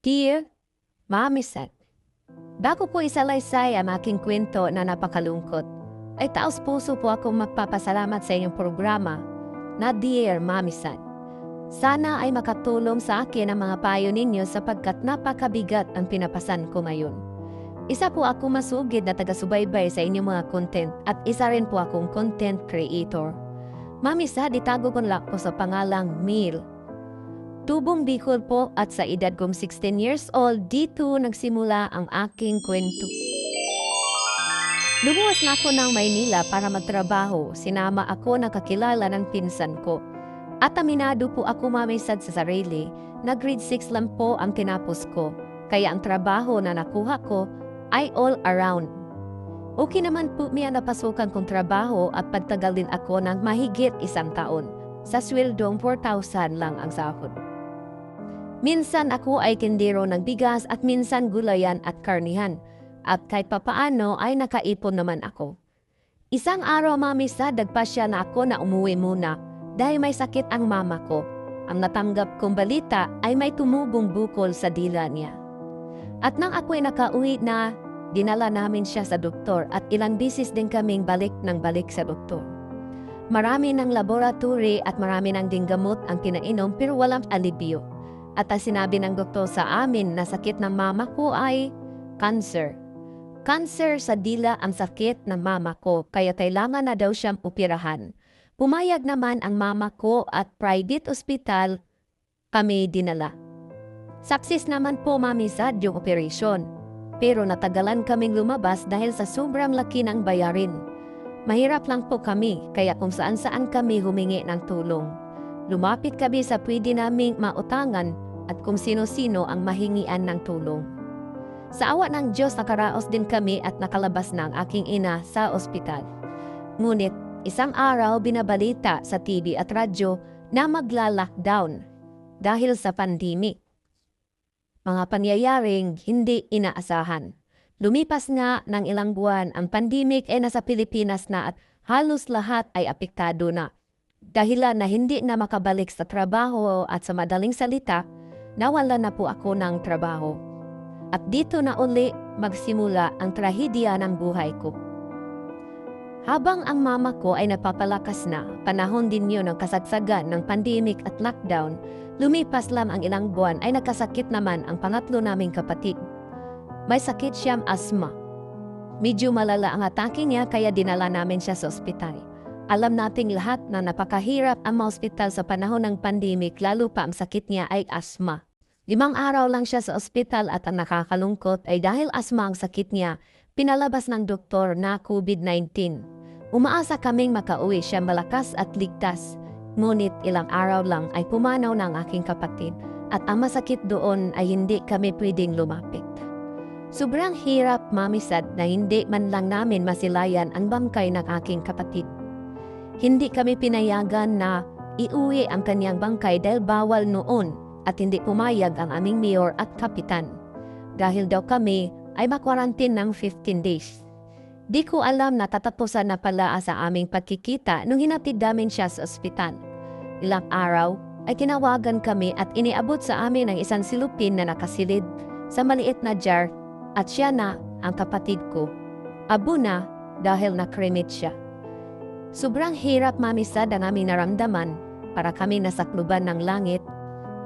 Dear Mami Sat, bago po isalaysay ang aking kwento na napakalungkot, ay taos puso po akong magpapasalamat sa inyong programa na Dear Mami Sat. Sana ay makatulong sa akin ang mga payo ninyo sapagkat napakabigat ang pinapasan ko ngayon. Isa po ako masugid na taga-subaybay sa inyong mga content at isa rin po akong content creator. Mami Sat, itago ko lang po sa pangalang Mil. Tubong Bicol po at sa edad kong 16 years old, dito nagsimula ang aking kwento. Lumuwas na ako ng Maynila para magtrabaho. Sinama ako ng kakilala ng pinsan ko. At aminado po ako, Mami Sat, sa sarili na grade 6 lang po ang tinapos ko. Kaya ang trabaho na nakuha ko ay all around. Okay naman po miya napasukan kong trabaho at pagtagal din ako ng mahigit 1 taon. Sa sweldong 4,000 lang ang sahod. Minsan ako ay tindero ng bigas at minsan gulayan at karnihan. At kahit papaano ay nakaipon naman ako. Isang araw, Mami Sat, nagpasya na ako na umuwi muna dahil may sakit ang mama ko. Ang natanggap kong balita ay may tumubong bukol sa dila niya. At nang ako'y nakauwi na, dinala namin siya sa doktor at ilang bisis din kaming balik sa doktor. Marami ng laboratory at marami ng gamot ang pinainom pero walang alibyo. At ang sinabi ng doktor sa amin na sakit ng mama ko ay cancer. Cancer sa dila ang sakit ng mama ko kaya kailangan na daw siyang operahan. Pumayag naman ang mama ko at private hospital kami dinala. Success naman po, Mami Sat, yung operasyon. Pero natagalan kaming lumabas dahil sa sobrang laki ng bayarin. Mahirap lang po kami kaya kung saan-saan kami humingi ng tulong. Lumapit kami sa pwede naming mautangan at kung sino-sino ang mahingian ng tulong. Sa awa ng Diyos, nakaraos din kami at nakalabas na ang aking ina sa ospital. Ngunit, isang araw binabalita sa TV at radyo na magla-lockdown dahil sa pandemic. Mga pangyayaring hindi inaasahan. Lumipas nga ng ilang buwan, ang pandemic ay nasa Pilipinas na at halos lahat ay apektado na. Dahilan na hindi na makabalik sa trabaho at sa madaling salita, nawala na po ako ng trabaho. At dito na uli magsimula ang trahedya ng buhay ko. Habang ang mama ko ay napapalakas na, panahon din yun ng kasagsagan ng pandemic at lockdown, lumipas lang ang ilang buwan ay nakasakit naman ang pangatlo naming kapatid. May sakit siyang asma. Medyo malala ang atake niya kaya dinala namin siya sa ospital. Alam nating lahat na napakahirap ang ma-ospital sa panahon ng pandemic, lalo pa ang sakit niya ay asma. 5 araw lang siya sa ospital at ang nakakalungkot ay dahil asma ang sakit niya, pinalabas ng doktor na COVID-19. Umaasa kaming makauwi siya malakas at ligtas. Ngunit ilang araw lang ay pumanaw ng aking kapatid at ang masakit doon ay hindi kami pwedeng lumapit. Sobrang hirap, Mami Sat, na hindi man lang namin masilayan ang bangkay ng aking kapatid. Hindi kami pinayagan na iuwi ang kanyang bangkay dahil bawal noon at hindi pumayag ang aming mayor at kapitan. Dahil daw kami ay makwarantin ng 15 days. Di ko alam na tatapusan na pala sa aming pagkikita nung hinatid namin siya sa ospital. Ilang araw ay kinawagan kami at iniabot sa amin ang isang silupin na nakasilid sa maliit na jar at siya na ang kapatid ko. Abo na dahil nakremate siya. Sobrang hirap, Mami Sat, ang aming naramdaman para kami nasakluban ng langit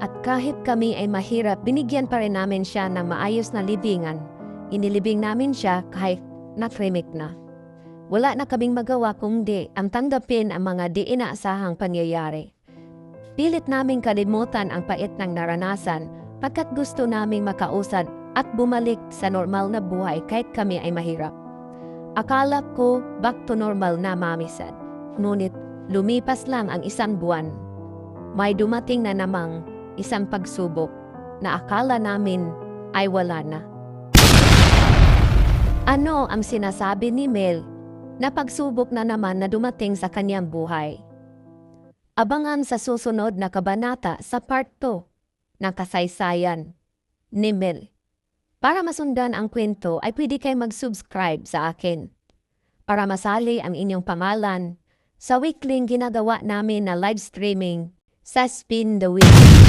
at kahit kami ay mahirap, binigyan pa rin namin siya ng maayos na libingan. Inilibing namin siya kahit nakremate na. Wala na kaming magawa kundi ang tanggapin ang mga di inaasahang pangyayari. Pilit naming kalimutan ang pait ng naranasan pagkat gusto naming makausad at bumalik sa normal na buhay kahit kami ay mahirap. Akala ko back to normal na, Mami Sat. Ngunit lumipas lang ang 1 buwan. May dumating na namang isang pagsubok na akala namin ay wala na. Ano ang sinasabi ni Mel na pagsubok na naman na dumating sa kanyang buhay? Abangan sa susunod na kabanata sa part 2 ng kasaysayan ni Mel. Para masundan ang kwento ay pwede kayo mag-subscribe sa akin para masali ang inyong pangalan sa weekly ginagawa namin na live streaming sa Spin the Wheel.